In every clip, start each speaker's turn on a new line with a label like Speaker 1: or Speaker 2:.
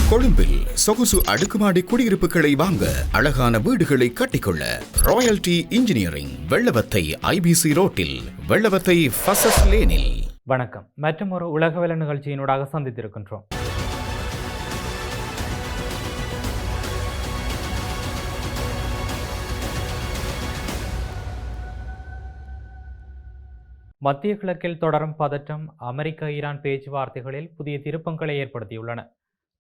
Speaker 1: கொழும்பில் சொகுசு அடுக்குமாடி குடியிருப்புகளை வாங்க, அழகான வீடுகளை கட்டிக்கொள்ள ராயல்டி இன்ஜினியரிங், வெள்ளவத்தை IBC ரோட்டில், வெள்ளவத்தை ஃபசஸ் லேனில்.
Speaker 2: வணக்கம். மற்றும் ஒரு உலகவேல நிகழ்ச்சியினூடாக சந்தித்திருக்கின்றோம். மத்திய கிழக்கில் தொடரும் பதற்றம் அமெரிக்க ஈரான் பேச்சுவார்த்தைகளில் புதிய திருப்பங்களை ஏற்படுத்தியுள்ளன.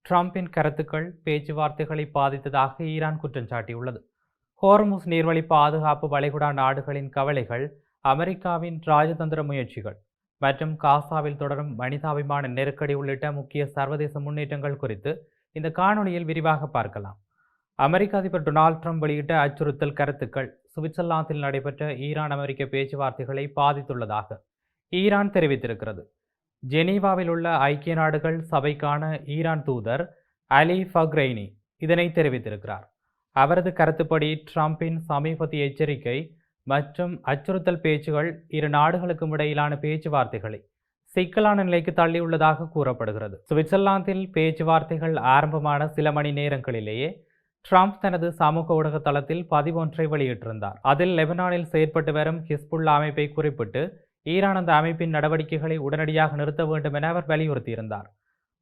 Speaker 2: ட்ரம்பின் கருத்துக்கள் பேச்சுவார்த்தைகளை பாதித்ததாக ஈரான் குற்றம் சாட்டியுள்ளது. ஹோர்முஸ் நீர்வழி பாதுகாப்பு வளைகுடா நாடுகளின் கவலைகள், அமெரிக்காவின் ராஜதந்திர முயற்சிகள் மற்றும் காசாவில் தொடரும் மனிதாபிமான நெருக்கடி உள்ளிட்ட முக்கிய சர்வதேச முன்னேற்றங்கள் குறித்து இந்த காணொளியில் விரிவாக பார்க்கலாம். அமெரிக்க அதிபர் டொனால்ட் ட்ரம்ப் வெளியிட்ட அச்சுறுத்தல் கருத்துக்கள் சுவிட்சர்லாந்தில் நடைபெற்ற ஈரான் அமெரிக்க பேச்சுவார்த்தைகளை பாதித்துள்ளதாக ஈரான் தெரிவித்திருக்கிறது. ஜெனீவாவில் உள்ள ஐக்கிய நாடுகள் சபைக்கான ஈரான் தூதர் அலி ஃபக்ரைனி இதனை தெரிவித்திருக்கிறார். அவரது கருத்துப்படி ட்ரம்பின் சமீபத்திய எச்சரிக்கை மற்றும் அச்சுறுத்தல் பேச்சுகள் இரு நாடுகளுக்கும் இடையிலான பேச்சுவார்த்தைகளை சிக்கலான நிலைக்கு தள்ளியுள்ளதாக கூறப்படுகிறது. சுவிட்சர்லாந்தில் பேச்சுவார்த்தைகள் ஆரம்பமான சில மணி நேரங்களிலேயே ட்ரம்ப் தனது சமூக ஊடக தளத்தில் பதிவொன்றை வெளியிட்டிருந்தார். அதில் லெபனானில் செயற்பட்டு வரும் ஹிஸ்புல்லா அமைப்பை குறிப்பிட்டு ஈரான் அந்த அமைப்பின் நடவடிக்கைகளை உடனடியாக நிறுத்த வேண்டும் என அவர் வலியுறுத்தியிருந்தார்.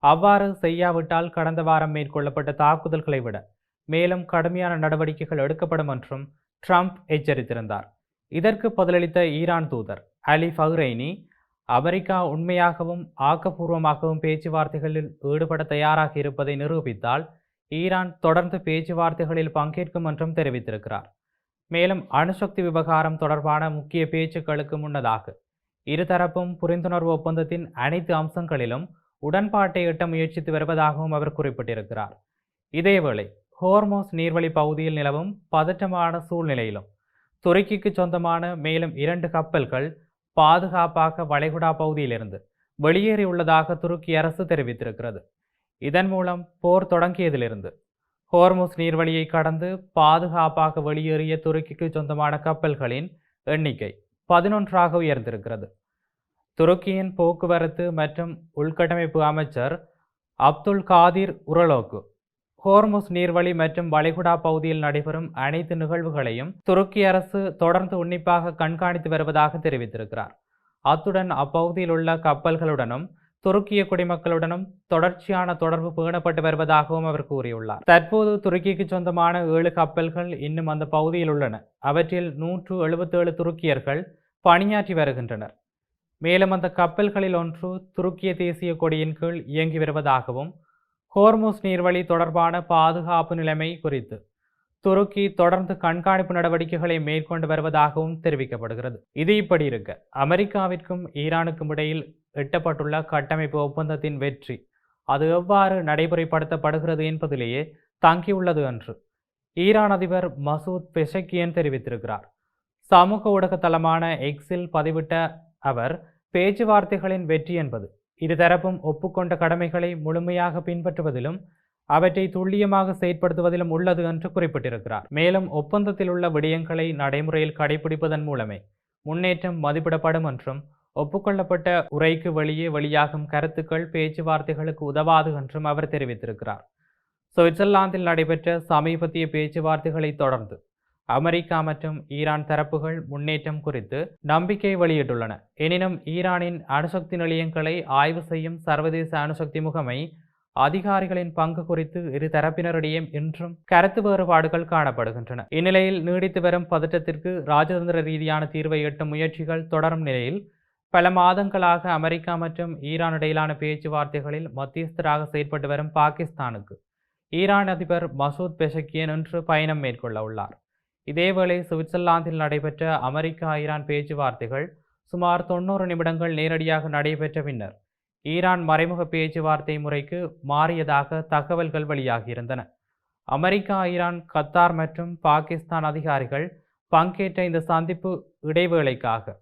Speaker 2: அவ்வாறு செய்யாவிட்டால் கடந்த வாரம் மேற்கொள்ளப்பட்ட தாக்குதல்களை விட மேலும் கடுமையான நடவடிக்கைகள் எடுக்கப்படும் என்றும் ட்ரம்ப் எச்சரித்திருந்தார். இதற்கு பதிலளித்த ஈரான் தூதர் அலி ஃபக்ரைனி, அமெரிக்கா உண்மையாகவும் ஆக்கப்பூர்வமாகவும் பேச்சுவார்த்தைகளில் ஈடுபட தயாராக இருப்பதை நிரூபித்தால் ஈரான் தொடர்ந்து பேச்சுவார்த்தைகளில் பங்கேற்கும் என்றும் தெரிவித்திருக்கிறார். மேலும் அணுசக்தி விவகாரம் தொடர்பான முக்கிய பேச்சுக்களுக்கு முன்னதாக இருதரப்பும் புரிந்துணர்வு ஒப்பந்தத்தின் அனைத்து அம்சங்களிலும் உடன்பாட்டை எட்ட முயற்சித்து வருவதாகவும் அவர் குறிப்பிட்டிருக்கிறார். இதேவேளை ஹோர்முஸ் நீர்வழி பகுதியில் நிலவும் பதற்றமான சூழ்நிலையிலும் துருக்கிக்கு சொந்தமான மேலும் 2 கப்பல்கள் பாதுகாப்பாக வளைகுடா பகுதியிலிருந்து வெளியேறியுள்ளதாக துருக்கி அரசு தெரிவித்திருக்கிறது. இதன் மூலம் போர் தொடங்கியதிலிருந்து ஹோர்முஸ் நீர்வழியை கடந்து பாதுகாப்பாக வெளியேறிய துருக்கிக்கு சொந்தமான கப்பல்களின் எண்ணிக்கை 11ஆக உயர்ந்திருக்கிறது. துருக்கியின் போக்குவரத்து மற்றும் உள்கட்டமைப்பு அமைச்சர் அப்துல் காதிர் உரலோக்கு ஹோர்முஸ் நீர்வழி மற்றும் வளைகுடா பகுதியில் நடைபெறும் அனைத்து நிகழ்வுகளையும் துருக்கி அரசு தொடர்ந்து உன்னிப்பாக கண்காணித்து வருவதாக தெரிவித்திருக்கிறார். அத்துடன் அப்பகுதியில் உள்ள கப்பல்களுடனும் துருக்கிய குடிமக்களுடனும் தொடர்ச்சியான தொடர்பு பேணப்பட்டு வருவதாகவும் அவர் கூறியுள்ளார். தற்போது துருக்கிக்கு சொந்தமான 7 கப்பல்கள் இன்னும் அந்த பகுதியில் உள்ளன. அவற்றில் 177 துருக்கியர்கள் பணியாற்றி வருகின்றனர். மேலும் அந்த கப்பல்களில் ஒன்று துருக்கிய தேசிய கொடியின் கீழ் இயங்கி வருவதாகவும் ஹோர்முஸ் நீர்வழி தொடர்பான பாதுகாப்பு நிலைமை குறித்து துருக்கி தொடர்ந்து கண்காணிப்பு நடவடிக்கைகளை மேற்கொண்டு வருவதாகவும் தெரிவிக்கப்படுகிறது. இது இப்படி இருக்க, அமெரிக்காவிற்கும் ஈரானுக்கும் இடையில் எட்டப்பட்டுள்ள கட்டமைப்பு ஒப்பந்தத்தின் வெற்றி அது எவ்வாறு நடைமுறைப்படுத்தப்படுகிறது என்பதிலேயே தங்கியுள்ளது என்று ஈரான் அதிபர் மசூத் பெஷக்கியன் தெரிவித்திருக்கிறார். சமூக ஊடக தளமான எக்ஸில் பதிவிட்ட அவர், பேச்சுவார்த்தைகளின் வெற்றி என்பது இருதரப்பும் ஒப்புக்கொண்ட கடமைகளை முழுமையாக பின்பற்றுவதிலும் அவற்றை துல்லியமாக செயற்படுத்துவதிலும் உள்ளது என்று குறிப்பிட்டிருக்கிறார். மேலும் ஒப்பந்தத்தில் உள்ள விடயங்களை நடைமுறையில் கடைபிடிப்பதன் மூலமே முன்னேற்றம் மதிப்பிடப்படும் என்றும் ஒப்புக்கொள்ளப்பட்ட உரைக்கு வெளியாகும் கருத்துக்கள் பேச்சுவார்த்தைகளுக்கு உதவாது என்றும் அவர் தெரிவித்திருக்கிறார். சுவிட்சர்லாந்தில் நடைபெற்ற சமீபத்திய பேச்சுவார்த்தைகளை தொடர்ந்து அமெரிக்கா மற்றும் ஈரான் தரப்புகள் முன்னேற்றம் குறித்து நம்பிக்கை வெளியிட்டுள்ளன. எனினும் ஈரானின் அணுசக்தி நிலையங்களை ஆய்வு செய்யும் சர்வதேச அணுசக்தி முகமை அதிகாரிகளின் பங்கு குறித்து இரு தரப்பினரிடையே இன்றும் கருத்து வேறுபாடுகள் காணப்படுகின்றன. இந்நிலையில் நீடித்து வரும் பதற்றத்திற்கு ராஜதந்திர ரீதியான தீர்வை எட்டும் முயற்சிகள் தொடரும் நிலையில் பல மாதங்களாக அமெரிக்கா மற்றும் ஈரான் இடையிலான பேச்சுவார்த்தைகளில் மத்தியஸ்தராக செயற்பட்டு வரும் பாகிஸ்தானுக்கு ஈரான் அதிபர் மசூத் பெஷக்கியன் இன்று பயணம் மேற்கொள்ள உள்ளார். இதேவேளை சுவிட்சர்லாந்தில் நடைபெற்ற அமெரிக்கா ஈரான் பேச்சுவார்த்தைகள் சுமார் 90 நிமிடங்கள் நேரடியாக நடைபெற்ற பின்னர் ஈரான் மறைமுக பேச்சுவார்த்தை முறைக்கு மாறியதாக தகவல்கள் வெளியாகியிருந்தன. அமெரிக்கா, ஈரான், கத்தார் மற்றும் பாகிஸ்தான் அதிகாரிகள் பங்கேற்ற இந்த சந்திப்பு இடைவேளைக்காக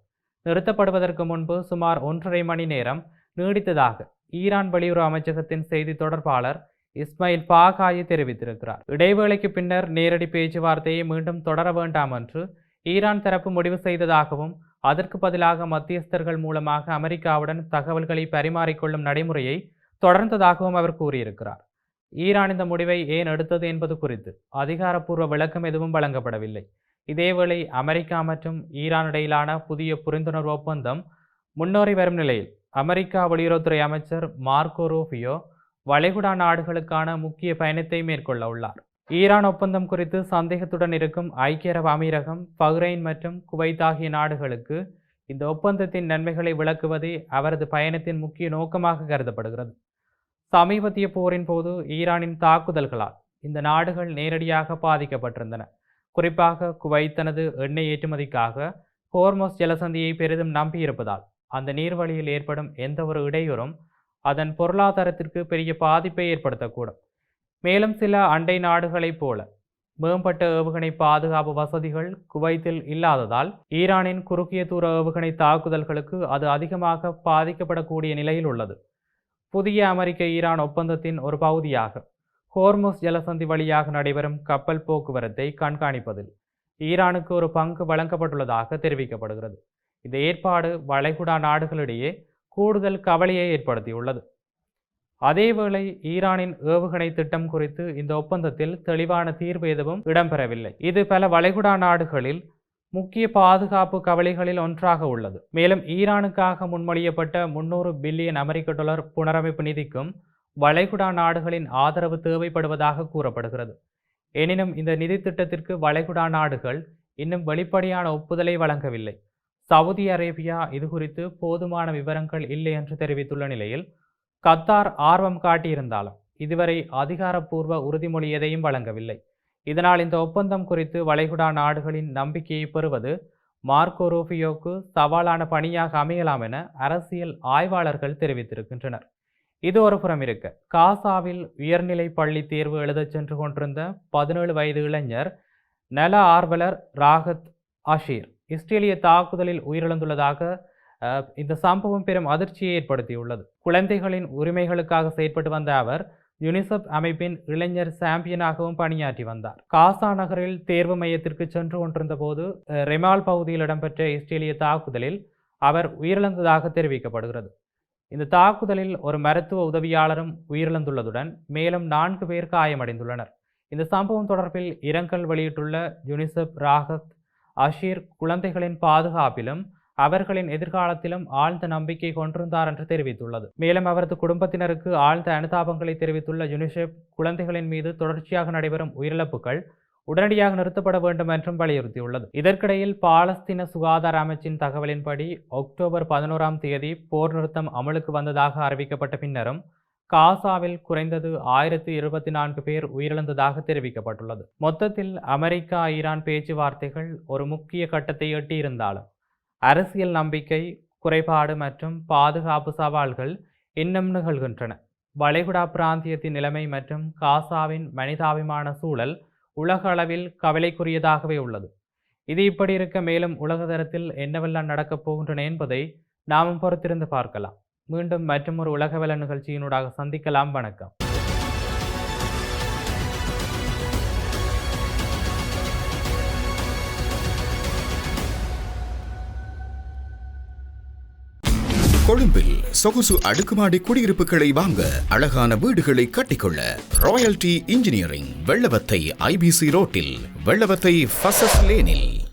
Speaker 2: நிறுத்தப்படுவதற்கு முன்பு சுமார் 1.5 மணி நேரம் நீடித்ததாக ஈரான் வெளியுறவு அமைச்சகத்தின் செய்தி தொடர்பாளர் இஸ்மாயில் பாகாயி தெரிவித்திருக்கிறார். இடைவேளைக்கு பின்னர் நேரடி பேச்சுவார்த்தையை மீண்டும் தொடர வேண்டாம் என்று ஈரான் தரப்பு முடிவு செய்ததாகவும் அதற்கு பதிலாக மத்தியஸ்தர்கள் மூலமாக அமெரிக்காவுடன் தகவல்களை பரிமாறிக்கொள்ளும் நடைமுறையை தொடர்ந்ததாகவும் அவர் கூறியிருக்கிறார். ஈரான் இந்த முடிவை ஏன் எடுத்தது என்பது குறித்து அதிகாரப்பூர்வ விளக்கம் எதுவும் வழங்கப்படவில்லை. இதேவேளை அமெரிக்கா மற்றும் ஈரான் இடையிலான புதிய புரிந்துணர்வு ஒப்பந்தம் முன்னேறி வரும் நிலையில் அமெரிக்கா வெளியுறவுத்துறை அமைச்சர் மார்க்கோ ரூபியோ வளைகுடா நாடுகளுக்கான முக்கிய பயணத்தை மேற்கொள்ள உள்ளார். ஈரான் ஒப்பந்தம் குறித்து சந்தேகத்துடன் இருக்கும் ஐக்கிய அரபு அமீரகம், பஹ்ரைன் மற்றும் குவைத் ஆகிய நாடுகளுக்கு இந்த ஒப்பந்தத்தின் நன்மைகளை விளக்குவதே அவரது பயணத்தின் முக்கிய நோக்கமாக கருதப்படுகிறது. சமீபத்திய போரின் போது ஈரானின் தாக்குதல்களால் இந்த நாடுகள் நேரடியாக பாதிக்கப்பட்டிருந்தன. குறிப்பாக குவைத் தனது எண்ணெய் ஏற்றுமதிக்காக ஹோர்மோஸ் ஜலசந்தியை பெரிதும் நம்பியிருப்பதால் அந்த நீர்வழியில் ஏற்படும் எந்த ஒரு இடையூறும் அதன் பொருளாதாரத்திற்கு பெரிய பாதிப்பை ஏற்படுத்தக்கூடும். மேலும் சில அண்டை நாடுகளைப் போல மேம்பட்ட ஏவுகணை பாதுகாப்பு வசதிகள் குவைத்தில் இல்லாததால் ஈரானின் குறுகிய தூர ஏவுகணை தாக்குதல்களுக்கு அது அதிகமாக பாதிக்கப்படக்கூடிய நிலையில் உள்ளது. புதிய அமெரிக்க ஈரான் ஒப்பந்தத்தின் ஒரு பகுதியாக ஹோர்முஸ் ஜலசந்தி வழியாக நடைபெறும் கப்பல் போக்குவரத்தை கண்காணிப்பதில் ஈரானுக்கு ஒரு பங்கு வழங்கப்பட்டுள்ளதாக தெரிவிக்கப்படுகிறது. இந்த ஏற்பாடு வளைகுடா நாடுகளிடையே கூடுதல் கவலையை ஏற்படுத்தியுள்ளது. அதேவேளை ஈரானின் ஏவுகணை திட்டம் குறித்து இந்த ஒப்பந்தத்தில் தெளிவான தீர்வு எதுவும் இடம்பெறவில்லை. இது பல வளைகுடா நாடுகளில் முக்கிய பாதுகாப்பு கவலைகளில் ஒன்றாக உள்ளது. மேலும் ஈரானுக்காக முன்மொழியப்பட்ட 300 பில்லியன் அமெரிக்க டாலர் புனரமைப்பு நிதிக்கும் வளைகுடா நாடுகளின் ஆதரவு தேவைப்படுவதாக கூறப்படுகிறது. எனினும் இந்த நிதி திட்டத்திற்கு வளைகுடா நாடுகள் இன்னும் வெளிப்படையான ஒப்புதலை வழங்கவில்லை. சவுதி அரேபியா இது குறித்து போதுமான விவரங்கள் இல்லை என்று தெரிவித்துள்ள நிலையில் கத்தார் ஆர்வம் காட்டியிருந்தாலும் இதுவரை அதிகாரப்பூர்வ உறுதிமொழி எதையும் வழங்கவில்லை. இதனால் இந்த ஒப்பந்தம் குறித்து வளைகுடா நாடுகளின் நம்பிக்கையை பெறுவது மார்க்கோ ரூபியோக்கு சவாலான பணியாக அமையலாம் என அரசியல் ஆய்வாளர்கள் தெரிவித்திருக்கின்றனர். இது ஒரு புறம் இருக்க, காசாவில் உயர்நிலை பள்ளி தேர்வு எழுதச் சென்று கொண்டிருந்த 17 வயது இளைஞர் நல ஆர்வலர் ராகத் அஷீர் இஸ்ரேலிய தாக்குதலில் உயிரிழந்துள்ளதாக இந்த சம்பவம் பெரும் அதிர்ச்சியை ஏற்படுத்தியுள்ளது. குழந்தைகளின் உரிமைகளுக்காக செயற்பட்டு வந்த அவர் யுனிசெஃப் அமைப்பின் இளைஞர் சாம்பியனாகவும் பணியாற்றி வந்தார். காசா நகரில் தேர்வு மையத்திற்கு சென்று கொண்டிருந்த போது ரெமால் பகுதியில் இடம்பெற்ற இஸ்ரேலிய தாக்குதலில் அவர் உயிரிழந்ததாக தெரிவிக்கப்படுகிறது. இந்த தாக்குதலில் ஒரு மருத்துவ உதவியாளரும் உயிரிழந்துள்ளதுடன் மேலும் 4 பேர் காயமடைந்துள்ளனர். இந்த சம்பவம் தொடர்பில் இரங்கல் வெளியிட்டுள்ள யுனிசெஃப் ராகத் அஷீர் குழந்தைகளின் பாதுகாப்பிலும் அவர்களின் எதிர்காலத்திலும் ஆழ்ந்த நம்பிக்கை கொண்டிருந்தார் என்று தெரிவித்துள்ளது. மேலும் அவரது குடும்பத்தினருக்கு ஆழ்ந்த அனுதாபங்களை தெரிவித்துள்ள யுனிசெஃப் குழந்தைகளின் மீது தொடர்ச்சியாக நடைபெறும் உயிரிழப்புகள் உடனடியாக நிறுத்தப்பட வேண்டும் என்றும் வலியுறுத்தியுள்ளது. இதற்கிடையில் பாலஸ்தீன சுகாதார அமைச்சின் தகவலின்படி அக்டோபர் 11ஆம் தேதி போர் நிறுத்தம் அமலுக்கு வந்ததாக அறிவிக்கப்பட்ட பின்னரும் காசாவில் குறைந்தது 1024 பேர் உயிரிழந்ததாக தெரிவிக்கப்பட்டுள்ளது. மொத்தத்தில் அமெரிக்கா ஈரான் பேச்சுவார்த்தைகள் ஒரு முக்கிய கட்டத்தை எட்டியிருந்தாலும் அரசியல் நம்பிக்கை குறைபாடு மற்றும் பாதுகாப்பு சவால்கள் இன்னும் நிகழ்கின்றன. வளைகுடா பிராந்தியத்தின் நிலைமை மற்றும் காசாவின் மனிதாபிமான சூழல் உலக அளவில் கவலைக்குரியதாகவே உள்ளது. இது இப்படி இருக்க மேலும் உலக தரத்தில் என்னவெல்லாம் நடக்கப் போகின்றன என்பதை நாமும் பொறுத்திருந்து பார்க்கலாம். மீண்டும் மற்றொரு உலகவல நிகழ்ச்சியினூடாக சந்திக்கலாம். வணக்கம்.
Speaker 1: கொழும்பில் சொகுசு அடுக்குமாடி குடியிருப்புகளை வாங்க அழகான வீடுகளை கட்டிக்கொள்ள ராயல்டி இன்ஜினியரிங் வெள்ளவத்தை IBC ரோட்டில் வெள்ளவத்தை ஃபசஸ் லேனில்